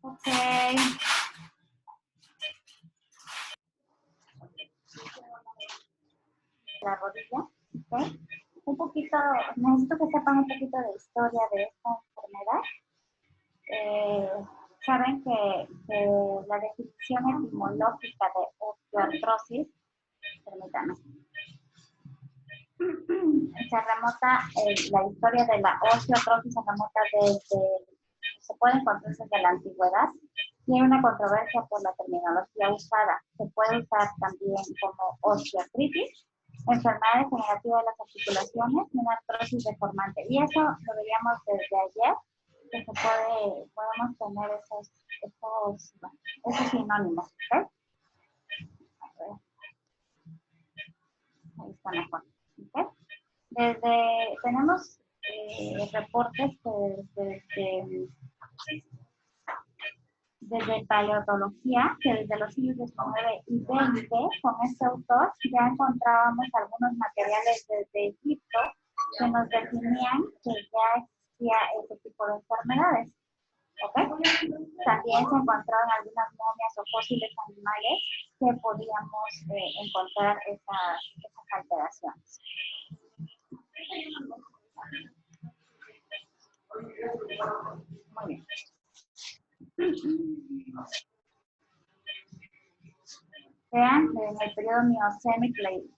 Ok. La rodilla, ¿ok? Un poquito, necesito que sepan un poquito de historia de esta enfermedad. Saben que la definición etimológica de osteoartrosis, permítanme, se remota, la historia de la osteoartrosis se remota se puede encontrar desde la antigüedad. Y hay una controversia por la terminología usada. Se puede usar también como osteoartritis, enfermedad degenerativa de las articulaciones y una artrosis deformante. Y eso lo veíamos desde ayer, que podemos tener esos sinónimos. ¿Okay? Ahí está mejor. ¿Okay? Tenemos reportes desde paleontología, que desde los siglos XIX y XX, con este autor, ya encontrábamos algunos materiales desde Egipto que nos definían que ya existía ese tipo de enfermedades. ¿Okay? También se encontraron algunas momias o fósiles animales que podíamos encontrar esas alteraciones. Muy bien. Vean, en el periodo Mioceno y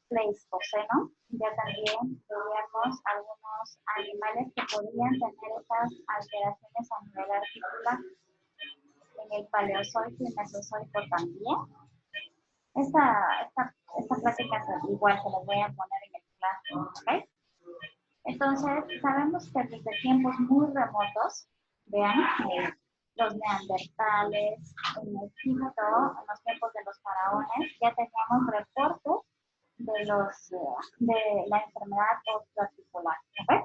Pleistoceno, ya también veíamos algunos animales que podían tener esas alteraciones a nivel articular. En el Paleozoico y Mesozoico también. Esta plática igual se las voy a poner en el clase, ¿ok? Entonces, sabemos que desde tiempos muy remotos, vean, los neandertales, en Egipto, en los tiempos de los faraones, ya teníamos reportes de la enfermedad osteoarticular. ¿Okay?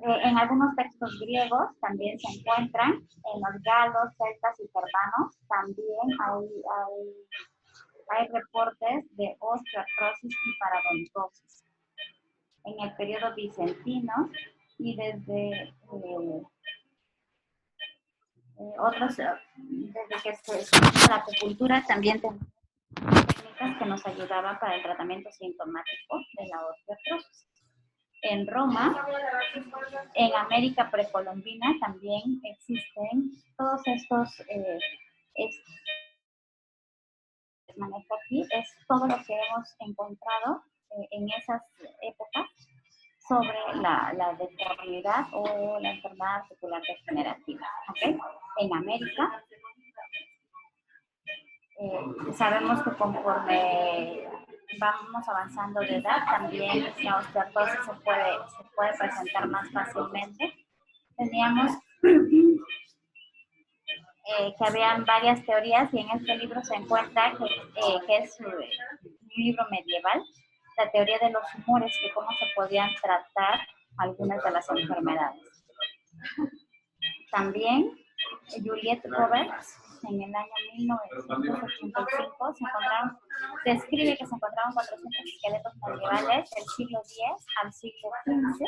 En algunos textos griegos también se encuentran, en los galos, celtas y germanos, también hay reportes de osteoartrosis y parodontosis. En el periodo bizantino y desde desde que se estudió la acupuntura, también tenemos técnicas que nos ayudaban para el tratamiento sintomático de la osteoartrosis. En Roma, en América precolombina también existen todos estos manejo aquí, es todo lo que hemos encontrado en esas épocas sobre la deformidad o la enfermedad articular degenerativa. ¿Okay? En América, sabemos que conforme vamos avanzando de edad, también la osteoartrosis se puede presentar más fácilmente. Teníamos que habían varias teorías y en este libro se encuentra que es un libro medieval, la teoría de los humores, que cómo se podían tratar algunas de las enfermedades. También Juliette Roberts, en el año 1985, describe que se encontraron 400 esqueletos medievales del siglo X al siglo XV,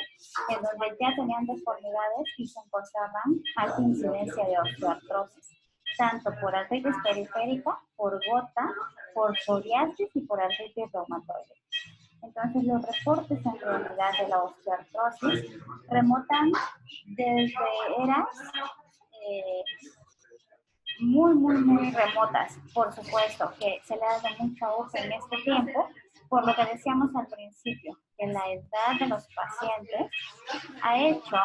en donde ya tenían deformidades y se encontraban alta incidencia de osteoartrosis, tanto por artritis periférica, por gota, por psoriasis y por artritis reumatoide. Entonces, los reportes en realidad de la osteoartrosis remontan desde eras muy remotas. Por supuesto que se le ha dado mucha ojo en este tiempo, por lo que decíamos al principio, que la edad de los pacientes ha hecho,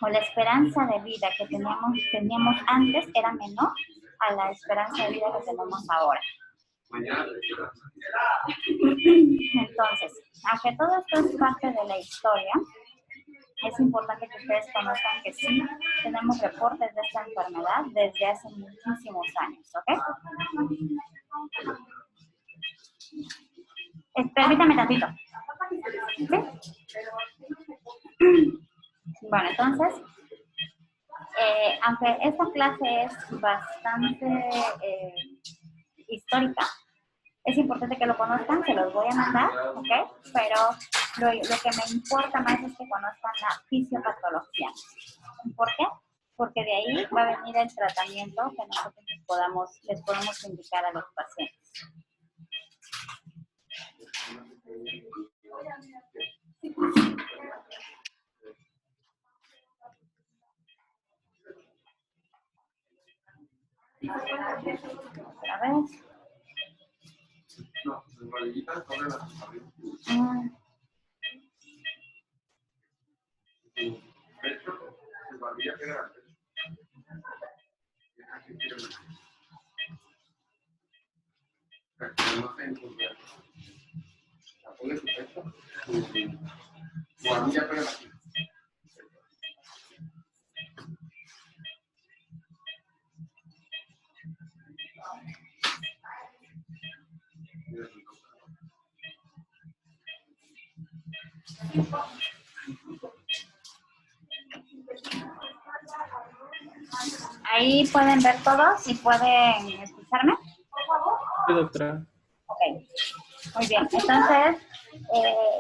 o la esperanza de vida que teníamos antes era menor a la esperanza de vida que tenemos ahora. Entonces, aunque todo esto es parte de la historia, es importante que ustedes conozcan que sí tenemos reportes de esta enfermedad desde hace muchísimos años, ¿ok? Permítame tantito. ¿Sí? Bueno, entonces, aunque esta clase es bastante histórica, es importante que lo conozcan, se los voy a mandar, ¿ok? Pero lo que me importa más es que conozcan la fisiopatología. ¿Por qué? Porque de ahí va a venir el tratamiento que nosotros les podemos indicar a los pacientes. Otra vez. No, en realidad sobre la pecho, el barbilla queda no se encuentra. La pone su pecho, su barbilla pega aquí. Ahí pueden ver todos y pueden escucharme. Sí, doctora. Ok, muy bien. Entonces,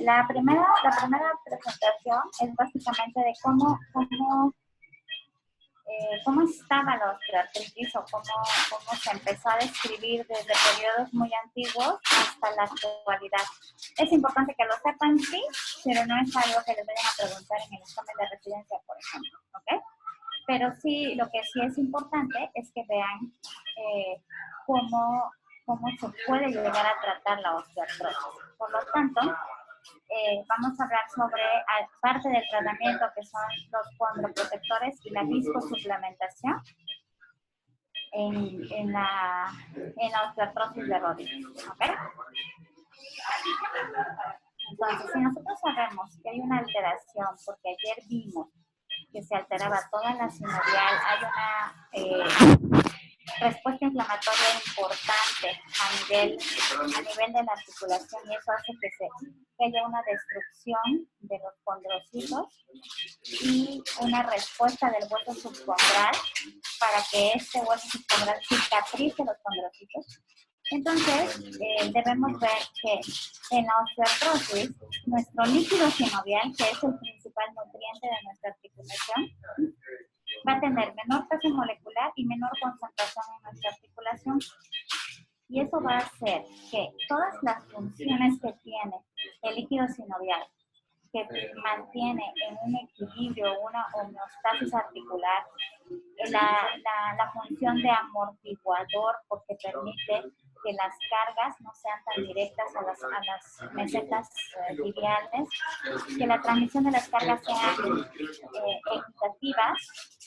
la primera presentación es básicamente de cómo estaba la osteoartritis o cómo se empezó a describir desde periodos muy antiguos hasta la actualidad. Es importante que lo sepan, sí, pero no es algo que les vayan a preguntar en el examen de residencia, por ejemplo, ¿ok? Pero sí, lo que sí es importante es que vean cómo se puede llegar a tratar la osteoartrosis. Por lo tanto, vamos a hablar sobre parte del tratamiento que son los condroprotectores y la viscosuplementación en la osteoartrosis de rodillas. ¿Okay? Entonces, si nosotros sabemos que hay una alteración, porque ayer vimos que se alteraba toda la sinovial, hay una respuesta inflamatoria importante a nivel de la articulación, y eso hace que haya una destrucción de los condrocitos y una respuesta del hueso subcondral para que este hueso subcondral cicatrice los condrocitos. Entonces, debemos ver que en la osteoartrosis, nuestro líquido sinovial, que es el principal nutriente de nuestra articulación, va a tener menor peso molecular y menor concentración en nuestra articulación. Y eso va a hacer que todas las funciones que tiene el líquido sinovial, que mantiene en un equilibrio, una homeostasis articular, la función de amortiguador, porque permite que las cargas no sean tan directas a las mesetas tibiales, que la transmisión de las cargas sean equitativas,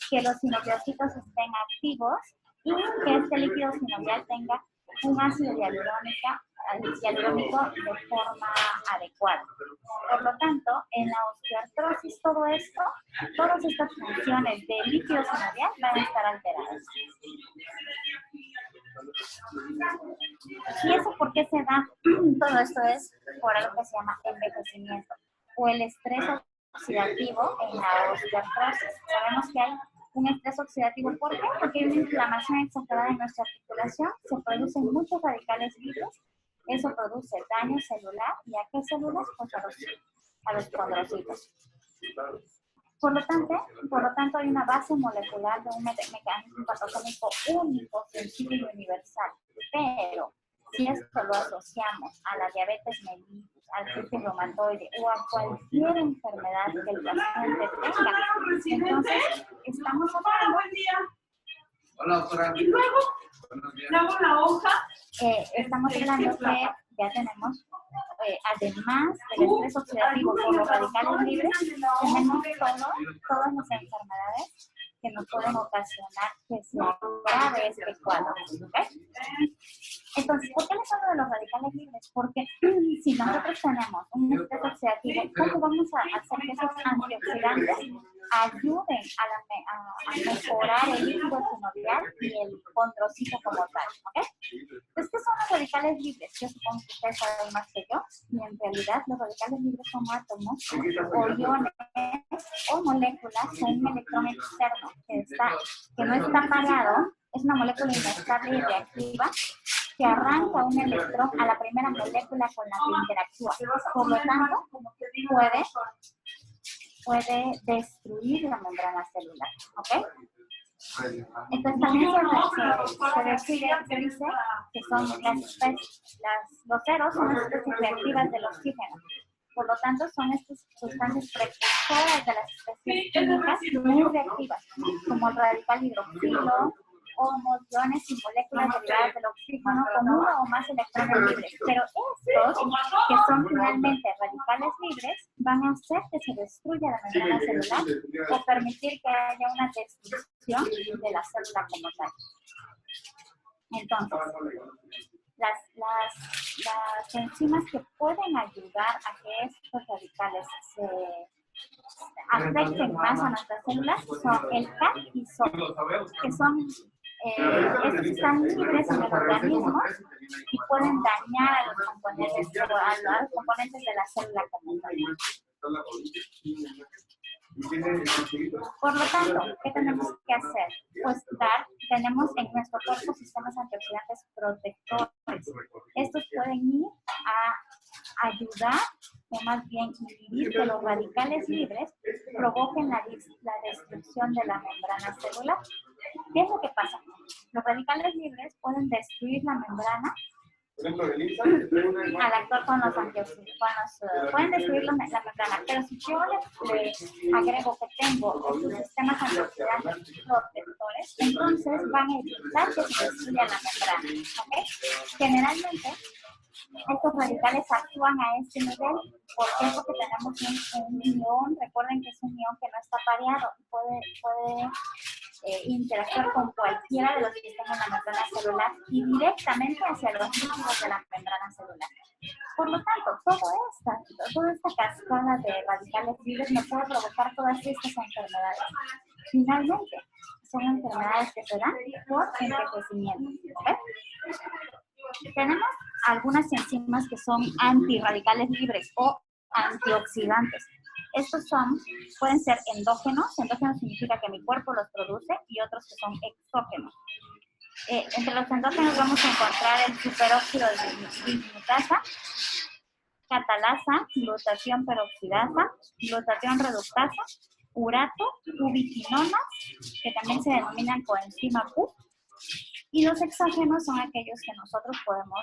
que los sinoviocitos estén activos y que este líquido sinovial tenga un ácido hialurónico de forma adecuada. Por lo tanto, en la osteoartrosis, todas estas funciones del líquido sinovial van a estar alteradas. ¿Y eso por qué se da? Todo esto es por algo que se llama envejecimiento o el estrés oxidativo en la osteoartrosis. Sabemos que hay un estrés oxidativo. ¿Por qué? Porque hay una inflamación exagerada en nuestra articulación, se producen muchos radicales libres, eso produce daño celular. ¿Y a qué células? Pues a los condrocitos. Por lo tanto, hay una base molecular de un mecanismo patogénico único, sencillo y universal. Pero si esto lo asociamos a la diabetes mellitus, al artritis reumatoide o a cualquier enfermedad que el paciente tenga, entonces estamos hablando. Hola, doctora. Y luego, hago la hoja. Estamos hablando que ya tenemos, además del estrés oxidativo por los radicales libres, tenemos todas las enfermedades que nos pueden ocasionar que se agrave este cuadro. ¿Okay? Entonces, ¿por qué les hablo de los radicales libres? Porque si nosotros tenemos un estrés oxidativo, ¿cómo vamos a hacer que esos antioxidantes ayuden a mejorar el líquido sinovial y el condrocito como tal? ¿Okay? Entonces, ¿qué son los radicales libres? Yo supongo que ustedes saben más que yo, y en realidad los radicales libres son átomos o iones o moléculas con un electrón externo que no está parado, es una molécula inestable y reactiva que arranca un electrón a la primera molécula con la que interactúa. Por lo tanto, puede destruir la membrana celular, ¿ok? Entonces también se dice que son los ceros son las especies reactivas del oxígeno. Por lo tanto, son estas sustancias precursoras de las especies químicas muy reactivas, como el radical hidroxilo, homos, iones y moléculas derivadas del oxígeno con uno o más electrones libres. Pero estos, que son finalmente radicales libres, van a hacer que se destruya la membrana celular o permitir que haya una destrucción de la célula como tal. Entonces, las enzimas que pueden ayudar a que estos radicales se afecten más a nuestras células son el CAP y SOP, que son estos están libres en el organismo y pueden dañar a los componentes, de la célula como tal. Por lo tanto, ¿qué tenemos que hacer? Pues tenemos en nuestro cuerpo sistemas antioxidantes protectores. Estos pueden ir a ayudar, o más bien inhibir que los radicales libres provoquen la destrucción de la membrana celular. ¿Qué es lo que pasa? Los radicales libres pueden destruir la membrana al actuar con los antioxidantes, pueden destruir la membrana, pero si yo le agrego que tengo estos sistemas antioxidantes protectores, entonces van a evitar que se destruya la membrana, ¿ok? Generalmente, estos radicales actúan a este nivel. ¿Por qué? Porque tenemos un ion, recuerden que es un ion que no está pareado, puede interactuar con cualquiera de los que estén en la membrana celular y directamente hacia los líquidos de la membrana celular. Por lo tanto, toda esta cascada de radicales libres me puede provocar todas estas enfermedades. Finalmente, son enfermedades que se dan por envejecimiento. ¿Okay? Tenemos algunas enzimas que son antirradicales libres o antioxidantes. Estos pueden ser endógenos. Endógenos significa que mi cuerpo los produce, y otros que son exógenos. Entre los endógenos vamos a encontrar el superóxido de dismutasa, catalasa, glutatión peroxidasa, glutatión reductasa, urato, ubiquinonas, que también se denominan coenzima Q. Y los exógenos son aquellos que nosotros podemos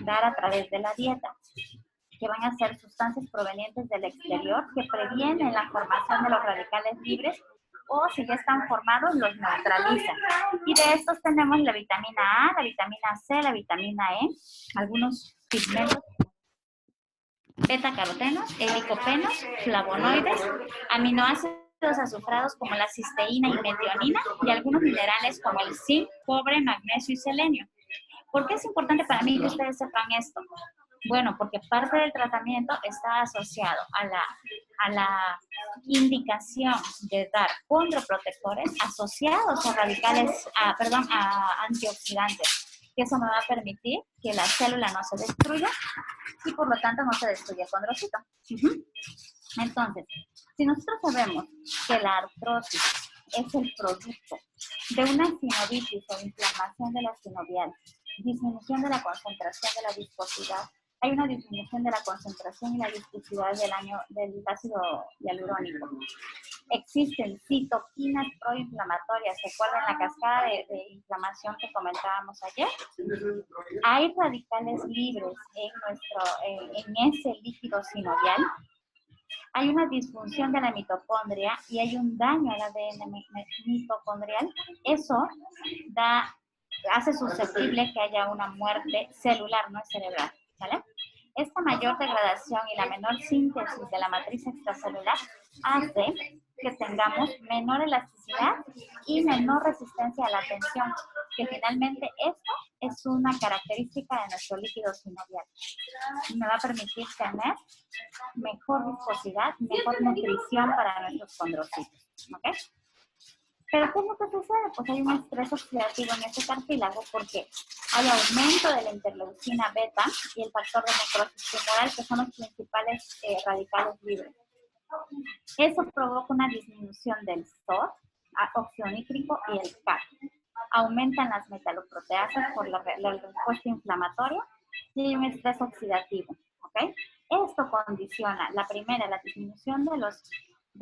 dar a través de la dieta, que van a ser sustancias provenientes del exterior que previenen la formación de los radicales libres, o si ya están formados, los neutralizan. Y de estos tenemos la vitamina A, la vitamina C, la vitamina E, algunos pigmentos, beta-carotenos, helicopenos, flavonoides, aminoácidos azufrados como la cisteína y metionina, y algunos minerales como el zinc, cobre, magnesio y selenio. ¿Por qué es importante para mí que ustedes sepan esto? Bueno, porque parte del tratamiento está asociado a la indicación de dar condroprotectores asociados a a antioxidantes, que eso me va a permitir que la célula no se destruya y por lo tanto no se destruya el condrocito. Entonces, si nosotros sabemos que la artrosis es el producto de una sinovitis o inflamación de la sinovial, disminución de la concentración de la viscosidad, hay una disminución de la concentración y la viscosidad del ácido hialurónico. Existen citoquinas proinflamatorias. ¿Recuerdan la cascada de inflamación que comentábamos ayer? Hay radicales libres en ese líquido sinovial. Hay una disfunción de la mitocondria y hay un daño al ADN mitocondrial. Eso hace susceptible que haya una muerte celular, no cerebral. ¿Vale? Esta mayor degradación y la menor síntesis de la matriz extracelular hace que tengamos menor elasticidad y menor resistencia a la tensión, que finalmente esto es una característica de nuestro líquido sinovial. Me va a permitir tener mejor viscosidad, mejor nutrición para nuestros condrocitos. ¿Okay? Pero ¿qué es lo que sucede? Pues hay un estrés oxidativo en este cartílago porque hay aumento de la interleucina beta y el factor de necrosis tumoral, que son los principales radicales libres. Eso provoca una disminución del SOR, óxido nítrico, y el CAP. Aumentan las metaloproteasas por la respuesta inflamatoria y hay un estrés oxidativo. ¿Ok? ¿ok? Esto condiciona, la primera, la disminución de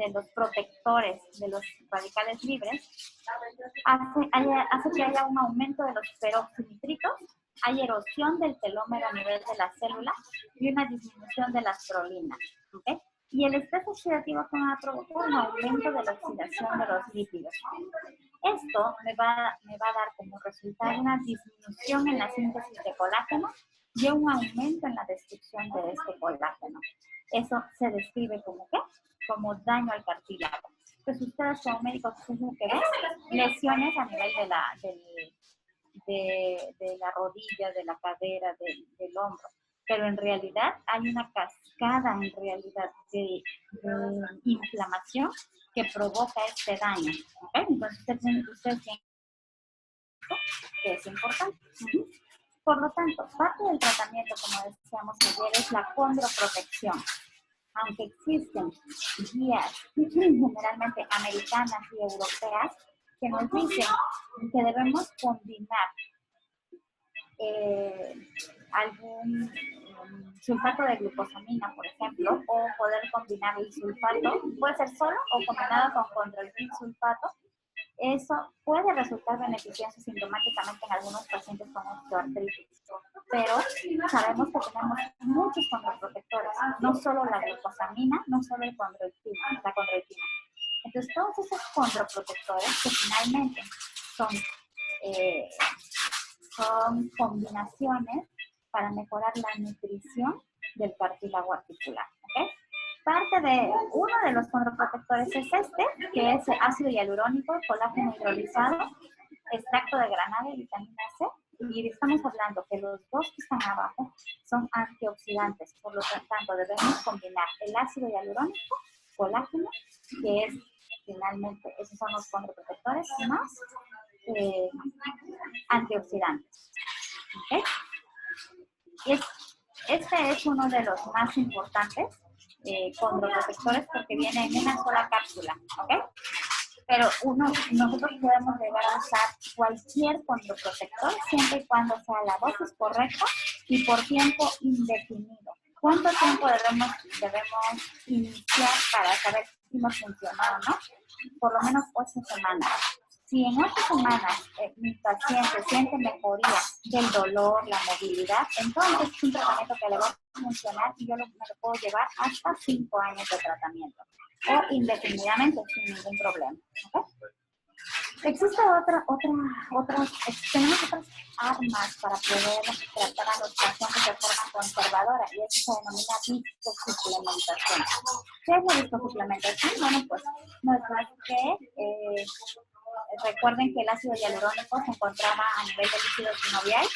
los protectores, de los radicales libres, hace que haya un aumento de los peroxinitritos, hay erosión del telómero a nivel de la célula y una disminución de las prolinas, ¿ok? Y el estrés oxidativo que va a provocar un aumento de la oxidación de los lípidos. Esto me va a dar como resultado una disminución en la síntesis de colágeno y un aumento en la destrucción de este colágeno. Eso se describe como ¿qué? Como daño al cartílago. Entonces ustedes como médicos, ¿qué es lo que ven? Lesiones a nivel de la rodilla, de la cadera, del hombro. Pero en realidad hay una cascada en realidad de inflamación que provoca este daño. ¿Okay? Entonces ustedes tienen que es importante. Por lo tanto, parte del tratamiento, como decíamos ayer, es la condroprotección. Aunque existen guías generalmente americanas y europeas que nos dicen que debemos combinar algún sulfato de glucosamina, por ejemplo, o poder combinar el sulfato, puede ser solo o combinado con controlfil sulfato. Eso puede resultar beneficioso sintomáticamente en algunos pacientes con osteoartritis, pero sabemos que tenemos muchos condroprotectores, no solo la glucosamina, no solo la condroitina. Entonces, todos esos condroprotectores que finalmente son combinaciones para mejorar la nutrición del cartílago articular. ¿Okay? Parte de uno de los condroprotectores es este, que es ácido hialurónico, colágeno hidrolizado, extracto de granada y vitamina C. Y estamos hablando que los dos que están abajo son antioxidantes, por lo tanto debemos combinar el ácido hialurónico, colágeno, que es finalmente, esos son los condroprotectores, más antioxidantes. ¿Okay? Este es uno de los más importantes condroprotectores porque viene en una sola cápsula, ¿ok? Pero nosotros podemos llegar a usar cualquier condroprotector siempre y cuando sea la dosis correcta y por tiempo indefinido. ¿Cuánto tiempo debemos iniciar para saber si nos funciona o no? Por lo menos 8 semanas. Si en 8 semanas mi paciente siente mejoría del dolor, la movilidad, entonces es un tratamiento que le va a funcionar y yo me lo puedo llevar hasta 5 años de tratamiento o indefinidamente sin ningún problema. ¿Okay? Existen tenemos otras armas para poder tratar a los pacientes de forma conservadora y eso se denomina viscosuplementación. ¿Qué es la viscosuplementación? Bueno, pues no es más que recuerden que el ácido hialurónico se encontraba a nivel del líquido sinovial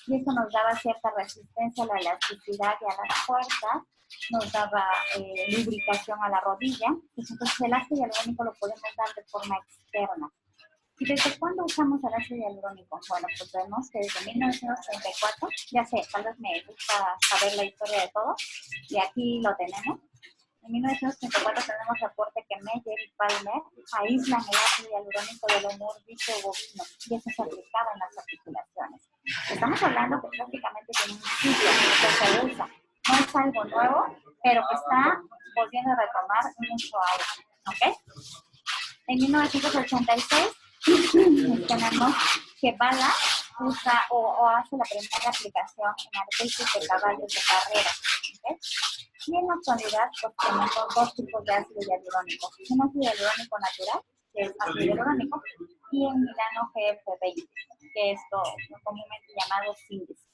y eso nos daba cierta resistencia a la elasticidad y a las fuerzas, nos daba lubricación a la rodilla. Entonces el ácido hialurónico lo podemos dar de forma externa. ¿Y desde cuándo usamos el ácido hialurónico? Bueno, pues vemos que desde 1934, ya sé, tal vez me gusta saber la historia de todo, y aquí lo tenemos. En 1934 tenemos reporte que Meyer y Palmer aíslan el ácido hialurónico del humor vítreo bovino y eso se aplicaba en las articulaciones. Estamos hablando que prácticamente tiene un ciclo que se usa. No es algo nuevo, pero que está volviendo a retomar mucho auge. ¿Okay? En 1986 tenemos que Bala usa o hace la primera aplicación en artritis de caballos de carrera. ¿Okay? Y en la actualidad pues, tenemos 2 tipos de ácido hialurónico. Un ácido hialurónico natural, que es ácido hialurónico, y en Milano GF20, que es comúnmente llamado síntesis.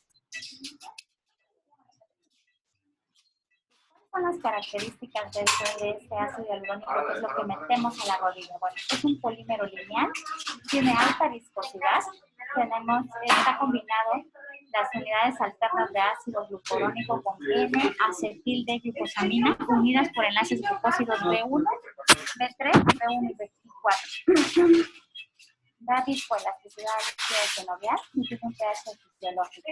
¿Cuáles son las características de este ácido hialurónico, que es lo que metemos a la rodilla? Bueno, es un polímero lineal, tiene alta viscosidad, está combinado las unidades alternas de ácido glucurónico con N-acetil de glucosamina unidas por enlaces glucósidos B1, B3, B1 y B4. Da viscoelasticidad al líquido sinovial y tiene un pH fisiológico.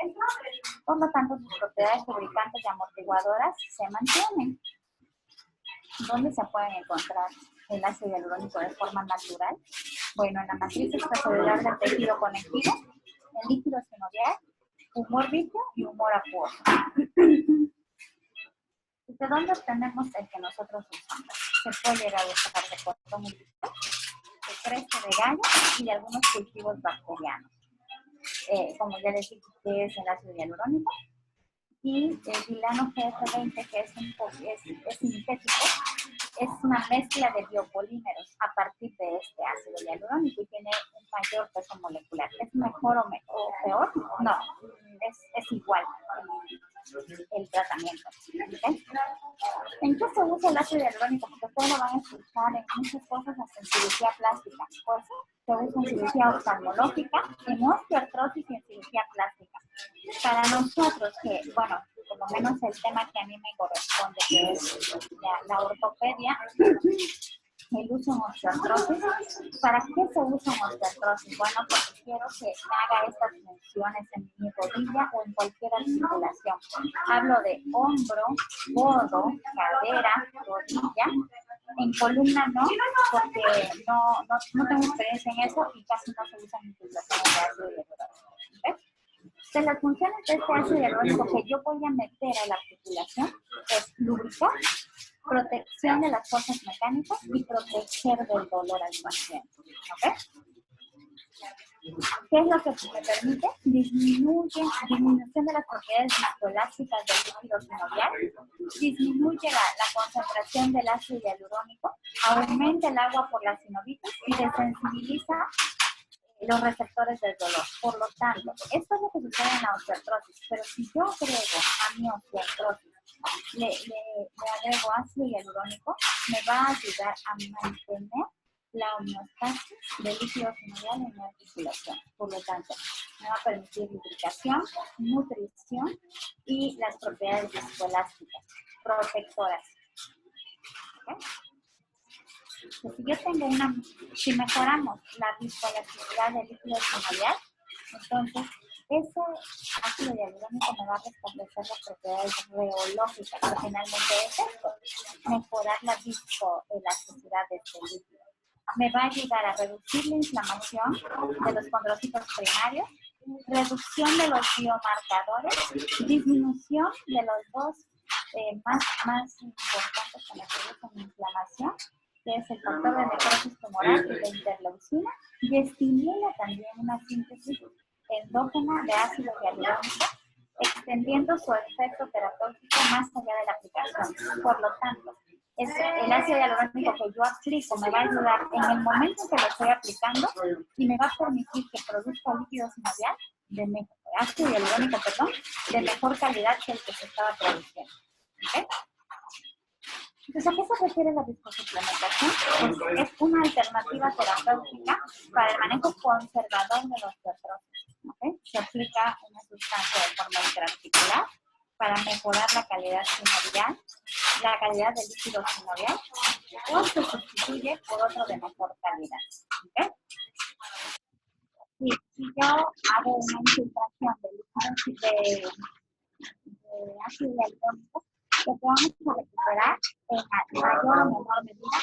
Por lo tanto, sus propiedades lubricantes y amortiguadoras se mantienen. ¿Dónde se pueden encontrar el ácido hialurónico de forma natural? Bueno, en la matriz extracelular del tejido conectivo, en líquido sinovial, humor vítreo y humor acuoso. ¿De dónde obtenemos el que nosotros usamos? Se puede llegar a usar de cordón umbilical, de cresta de gallo y de algunos cultivos bacterianos. Como ya les dije, que es el ácido hialurónico, y el vilano GF20, que es sintético, es una mezcla de biopolímeros a partir de este ácido hialurónico y tiene un mayor peso molecular. ¿Es mejor o peor? No, es igual el tratamiento. ¿Okay? ¿En qué se usa el ácido hialurónico? Porque ustedes lo van a escuchar en muchas cosas, hasta en cirugía plástica. Pues se usa en cirugía oftalmológica, en osteoartrosis y en cirugía plástica. Para nosotros, que, bueno, por lo menos el tema que a mí me corresponde, que es la ortopedia, el uso en osteoartrosis. ¿Para qué se usa en osteoartrosis? Bueno, porque quiero que me haga estas funciones en mi rodilla o en cualquier articulación. Hablo de hombro, codo, cadera, rodilla. En columna no, porque no tengo experiencia en eso y casi no se usan infiltraciones de ácido hialurónico. ¿Okay? De las funciones de este ácido hialurónico que yo voy a meter a la articulación es lubricar, protección de las fuerzas mecánicas y proteger del dolor al paciente. ¿Okay? ¿Qué es lo que me permite? Disminución de las propiedades viscoelásticas del líquido sinovial, disminuye la concentración del ácido hialurónico, aumenta el agua por la sinovitis y desensibiliza los receptores del dolor. Por lo tanto, esto es lo que sucede en la osteoartrosis, pero si yo agrego a mi osteoartrosis, le agrego ácido hialurónico, me va a ayudar a mantener la homeostasis del líquido sinovial en la articulación. Por lo tanto, me va a permitir lubricación, nutrición y las propiedades viscoelásticas, protectoras. ¿Okay? Si mejoramos la viscoelasticidad del líquido sinovial, entonces ese ácido hialurónico me va a restablecer las propiedades reológicas, que finalmente es esto, mejorar la viscoelasticidad de este líquido. Me va a ayudar a reducir la inflamación de los condrocitos primarios, reducción de los biomarcadores, disminución de los dos más importantes que me producen inflamación, que es el factor de necrosis tumoral y la interleucina, y estimula también una síntesis endógena de ácido hialurónico, extendiendo su efecto terapéutico más allá de la aplicación. Por lo tanto, el ácido hialurónico que yo aplico me va a ayudar en el momento en que lo estoy aplicando y me va a permitir que produzca líquido sinovial, ácido hialurónico, de mejor calidad que el que se estaba produciendo. ¿Okay? Entonces, ¿a qué se refiere la viscosuplementación? Pues es una alternativa terapéutica para el manejo conservador de los osteoartrosis. ¿Okay? Se aplica una sustancia de forma intraarticular para mejorar la calidad sinovial, la calidad del líquido sinovial, o se sustituye por otro de mejor calidad. ¿Okay? Si yo hago una infiltración de ácido hialurónico, lo que vamos a recuperar en mayor o menor medida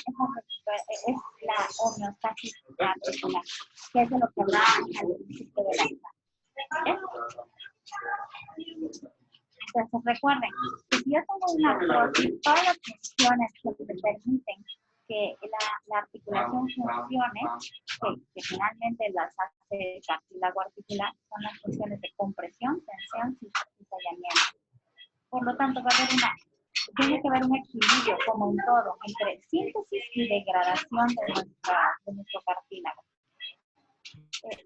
es la homeostasis articular, que es de lo que hablábamos al principio de la clase. Entonces recuerden que si yo tengo una artrosis, todas las funciones que me permiten que la articulación funcione, que finalmente las hace cartílago articular, son las funciones de compresión, tensión y cizallamiento. Por lo tanto, tiene que haber un equilibrio, como en todo, entre síntesis y degradación de nuestro cartílago.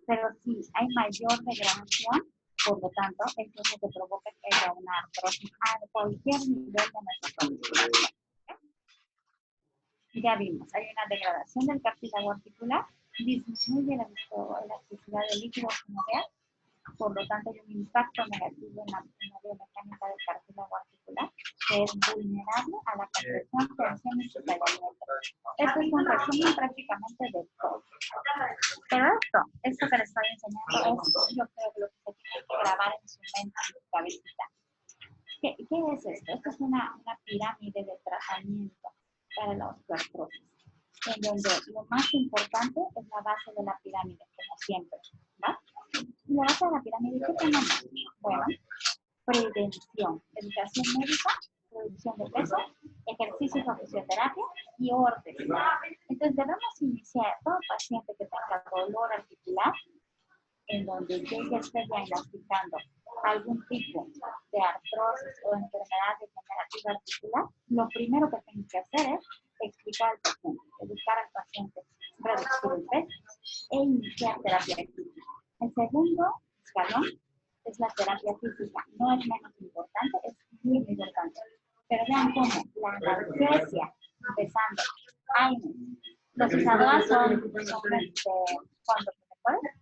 Pero si hay mayor degradación, por lo tanto, esto es lo que provoca que haya una artrosis a cualquier nivel de nuestra articulación. Ya vimos, hay una degradación del cartílago articular, disminuye la viscoelasticidad del líquido sinovial, por lo tanto hay un impacto negativo en la biomecánica del cartílago articular, que es vulnerable a la compresión, tensión y cizallamiento. Esto es un resumen prácticamente de todo. Pero esto que les estoy enseñando es, yo creo, lo que se tiene que grabar en su mente, en su cabecita. ¿Qué es esto? Esto es una pirámide de tratamiento para la osteoartrosis, en donde lo más importante es la base de la pirámide, como siempre, ¿va? Y la base de la pirámide, ¿qué tenemos? Bueno, prevención, educación médica, reducción de peso, ejercicios o fisioterapia y orden. Entonces debemos iniciar todo paciente que tenga dolor articular, en donde yo ya esté diagnosticando algún tipo de artrosis o enfermedad degenerativa articular, lo primero que tengo que hacer es explicar al paciente, educar al paciente, reducir el peso e iniciar terapia física. El segundo escalón es la terapia física. No es menos importante, es muy importante. Pero vean cómo la analgesia, empezando, los ISADOA son condoprotectores.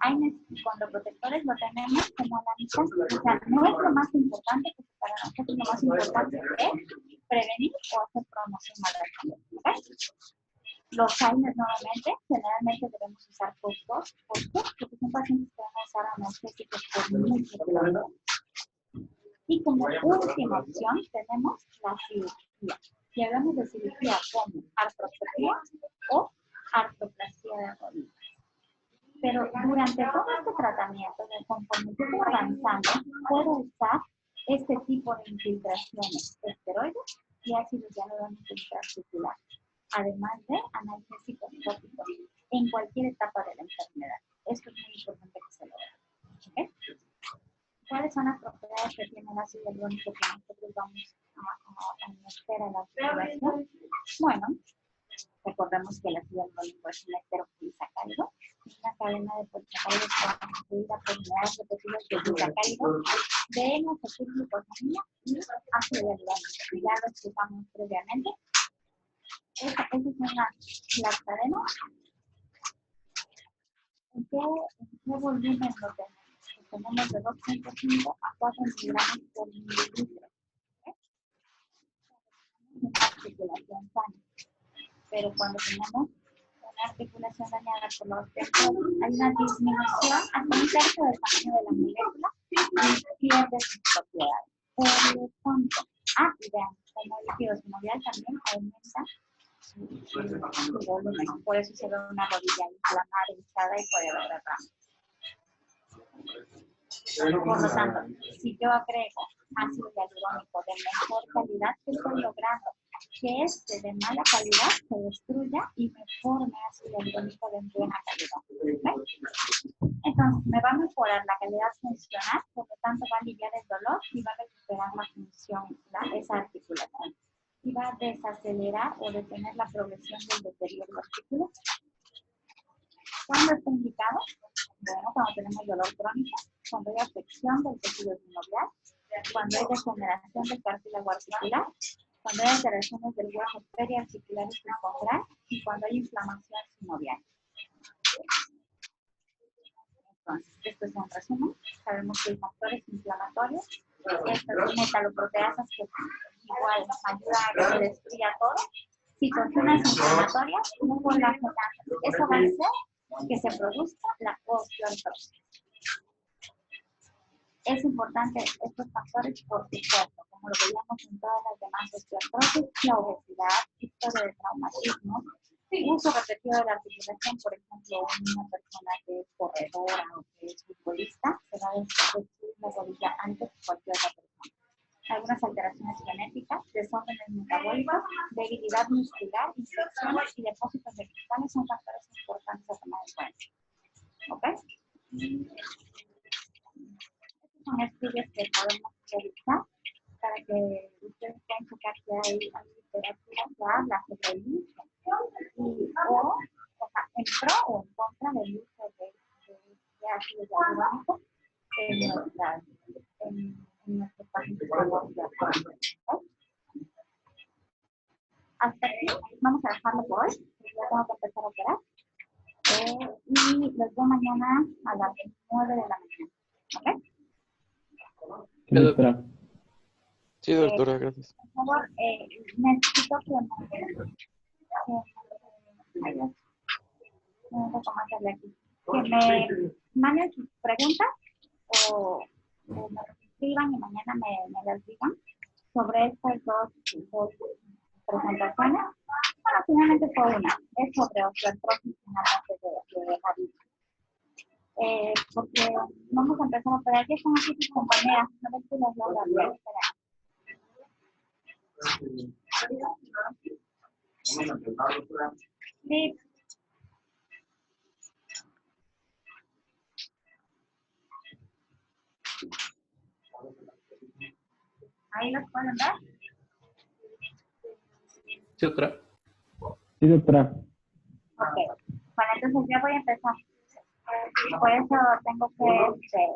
AINES y condoprotectores lo tenemos como la mitad. O sea, no es lo más importante, porque para nosotros lo más importante es prevenir o hacer promoción a la salud. ¿Okay? Los AINES nuevamente, generalmente debemos usar post-2. ¿Por qué? Porque son pacientes que van a usar analgésicos por mucho tiempo. Y como última opción tenemos la cirugía. Si hablamos de cirugía como artroscopía o artroplasia de rodillas. Pero durante todo este tratamiento, conforme yo voy avanzando, puedo usar este tipo de infiltraciones de esteroides y ácido hialurónico intraarticular, además de analgésicos tópicos en cualquier etapa de la enfermedad. Esto es muy importante que se logre. ¿Okay? ¿Cuáles son las propiedades que tiene el ácido hialurónico que nosotros vamos a meter a la observación? Bueno, recordemos que el ácido hialurónico es un heteropolisacárido, es una cadena de polisacáridos constituida por unidades repetidas de glucacárido de acetilglucosamina y ácido hialurónico. Ya lo explicamos previamente. Esas son las cadenas. ¿En qué volumen lo tenemos? Tenemos de 2.5 a 4 miligramos por mililitro. Una articulación sana. Pero cuando tenemos una articulación dañada por los osteoporosis, hay una disminución hasta un tercio del tamaño de la molécula y pierde sus propiedades. Por lo tanto, y vean, como el líquido sinovial también aumenta su volumen. Por eso se ve una rodilla inflamada, hinchada y puede haber derrames. Por lo tanto, si yo agrego ácido hialurónico de mejor calidad, estoy logrando que este de mala calidad se destruya y me forme ácido hialurónico de buena calidad. ¿Okay? Entonces, me va a mejorar la calidad funcional, por lo tanto va a aliviar el dolor y va a recuperar la función, esa articulación. Y va a desacelerar o detener la progresión del deterioro articular. ¿Cuándo está indicado? Bueno, cuando tenemos dolor crónico, cuando hay afección del tejido sinovial, cuando hay degeneración del cartílago articular, cuando hay alteraciones del hueso periarticular y circunflejar y cuando hay inflamación sinovial. Entonces, esto es un resumen. Sabemos que hay factores inflamatorios, estas metaloproteasas que igual ayudan a que se destruya todo, citoquinas inflamatorias, colágenas. Eso va a hacer que se produzca la osteoartrosis. Es importante estos factores, por supuesto, como lo veíamos en todas las demás osteoartrosis, la obesidad, historia de traumatismo, uso repetido de la articulación, por ejemplo, una persona que es corredora o que es futbolista, se va a destruir la rodilla antes que cualquier otra persona. Algunas alteraciones genéticas, desórdenes metabólicos, debilidad muscular, infecciones y depósitos de cristales son factores importantes a tomar en cuenta. ¿Ok? Estos son estudios que podemos realizar para que ustedes puedan checar que hay literatura que habla sobre el uso o sea, en pro o en contra del uso de ácido hialurónico en nuestros pacientes con osteoporosis. Hasta aquí vamos a dejarlo por hoy. Ya tengo que empezar a operar. Y los veo mañana a las 9 de la mañana. ¿Ok? Sí, doctora. Sí, doctora, gracias. Por favor, necesito que me manden sus preguntas o me escriban y mañana me las digan sobre estas dos presentaciones. Bueno, finalmente fue una, es sobre osteoartrosis de Javier. Porque vamos a empezar a operar. Ya están aquí sus compañeras, a ver si las logran ver. Vamos a empezar, doctora. Sí. Ahí los pueden ver. Sí, doctora. Sí, doctora. Ok. Bueno, entonces ya voy a empezar. Por eso tengo que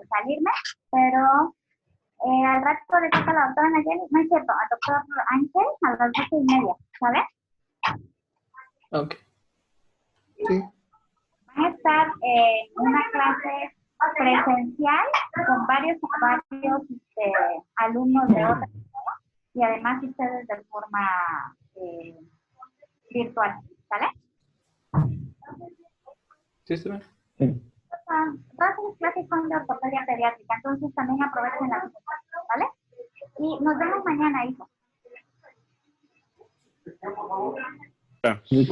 salirme, pero al rato le toca a la doctora Nayeli, no es cierto, al doctor Ángel a las 12:30, ¿sabes? Ok. Sí. Van a estar en una clase presencial con varios alumnos de otras y además ustedes de forma virtual, ¿vale? Sí, doctora. Sí. Todas las clases son de ortopedia pediátrica, entonces también aprovechen las clases, ¿vale? Y nos vemos mañana, hijo. Sí, doctora.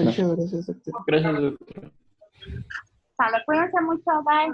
Muchas gracias, doctor. Gracias, doctora. Sale, cuídense mucho, bye.